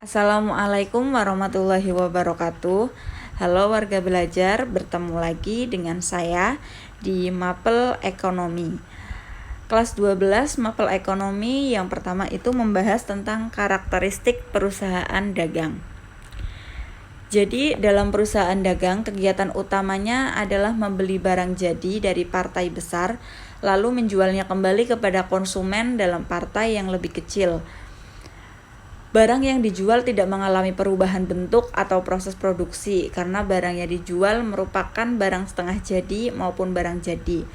Assalamualaikum warahmatullahi wabarakatuh. Halo warga belajar, bertemu lagi dengan saya di Mapel Ekonomi. Kelas 12 Mapel Ekonomi yang pertama itu membahas tentang karakteristik perusahaan dagang. Jadi dalam perusahaan dagang, kegiatan utamanya adalah membeli barang jadi dari partai besar, lalu menjualnya kembali kepada konsumen dalam partai yang lebih kecil. Barang yang dijual tidak mengalami perubahan bentuk atau proses produksi karena barang yang dijual merupakan barang setengah jadi maupun barang jadi.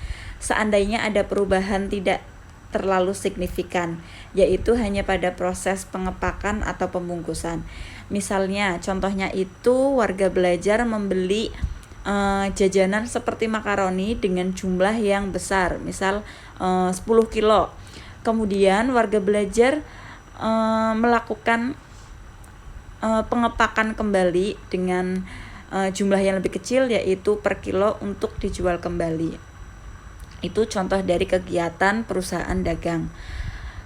Seandainya ada perubahan tidak terlalu signifikan, yaitu hanya pada proses pengepakan atau pembungkusan. Misalnya, contohnya itu warga belajar membeli jajanan seperti makaroni dengan jumlah yang besar, misal 10 kilo. Kemudian warga belajar melakukan pengepakan kembali dengan jumlah yang lebih kecil, yaitu per kilo untuk dijual kembali. Itu contoh dari kegiatan perusahaan dagang.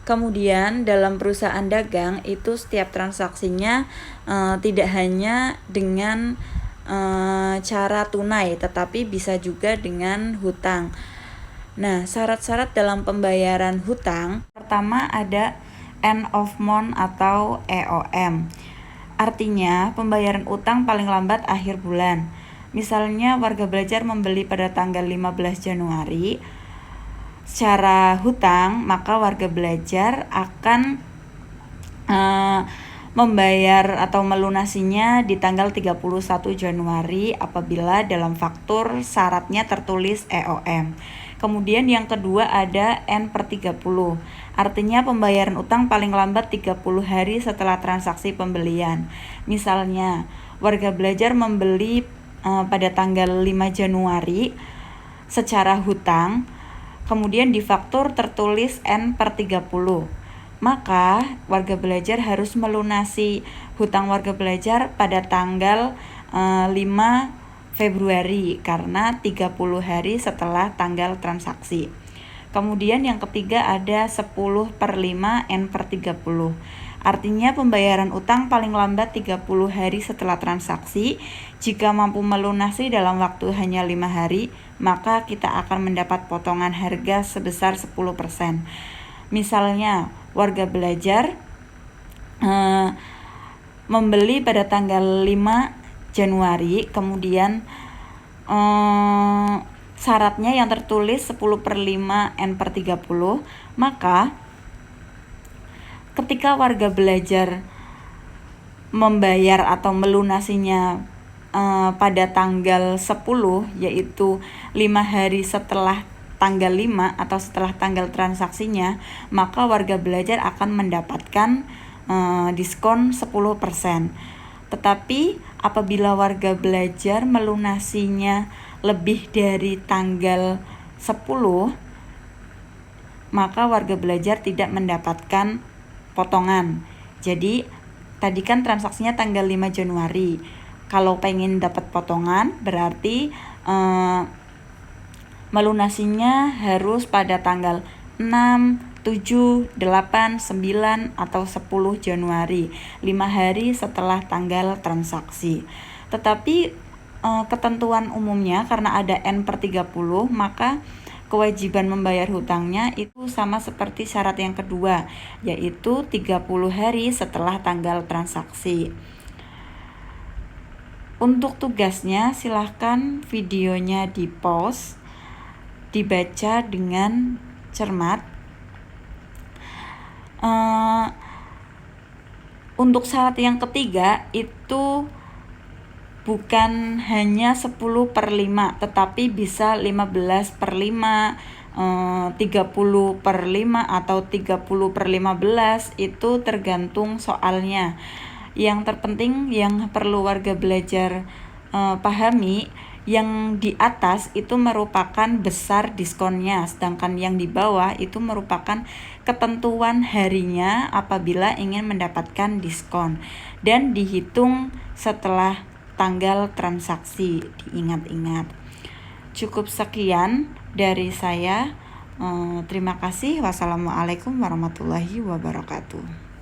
Kemudian dalam perusahaan dagang itu setiap transaksinya tidak hanya dengan cara tunai, tetapi bisa juga dengan hutang. Nah, syarat-syarat dalam pembayaran hutang, pertama ada end of month atau EOM. Artinya, pembayaran utang paling lambat akhir bulan. Misalnya, warga belajar membeli pada tanggal 15 Januari. Secara hutang, maka warga belajar akan membayar atau melunasinya di tanggal 31 Januari apabila dalam faktur syaratnya tertulis EOM. Kemudian yang kedua ada N/30. Artinya pembayaran utang paling lambat 30 hari setelah transaksi pembelian. Misalnya, warga belajar membeli pada tanggal 5 Januari secara hutang, kemudian di faktur tertulis N/30. Maka warga belajar harus melunasi hutang warga belajar pada tanggal 5 Februari karena 30 hari setelah tanggal transaksi. Kemudian yang ketiga ada 10/5 N/30. Artinya pembayaran utang paling lambat 30 hari setelah transaksi. Jika mampu melunasi dalam waktu hanya 5 hari, maka kita akan mendapat potongan harga sebesar 10%. Misalnya, warga belajar membeli pada tanggal 5 Januari, kemudian syaratnya yang tertulis 10/5 N/30, maka ketika warga belajar membayar atau melunasinya pada tanggal 10, yaitu 5 hari setelah tanggal 5 atau setelah tanggal transaksinya, maka warga belajar akan mendapatkan diskon 10%. Tetapi apabila warga belajar melunasinya lebih dari tanggal 10, maka warga belajar tidak mendapatkan potongan. Jadi tadi kan transaksinya tanggal 5 Januari. Kalau pengen dapat potongan berarti melunasinya harus pada tanggal 6, 7, 8, 9, atau 10 Januari, 5 hari setelah tanggal transaksi. Tetapi ketentuan umumnya karena ada N/30, maka kewajiban membayar hutangnya itu sama seperti syarat yang kedua, yaitu 30 hari setelah tanggal transaksi. Untuk tugasnya silahkan videonya di-pause, dibaca dengan cermat. Untuk syarat yang ketiga itu bukan hanya 10/5, tetapi bisa 15/5, 30/5, atau 30/15, itu tergantung soalnya. Yang terpenting yang perlu warga belajar pahami, yang di atas itu merupakan besar diskonnya, sedangkan yang di bawah itu merupakan ketentuan harinya apabila ingin mendapatkan diskon dan dihitung setelah tanggal transaksi, diingat-ingat. Cukup sekian dari saya. Terima kasih. Wassalamualaikum warahmatullahi wabarakatuh.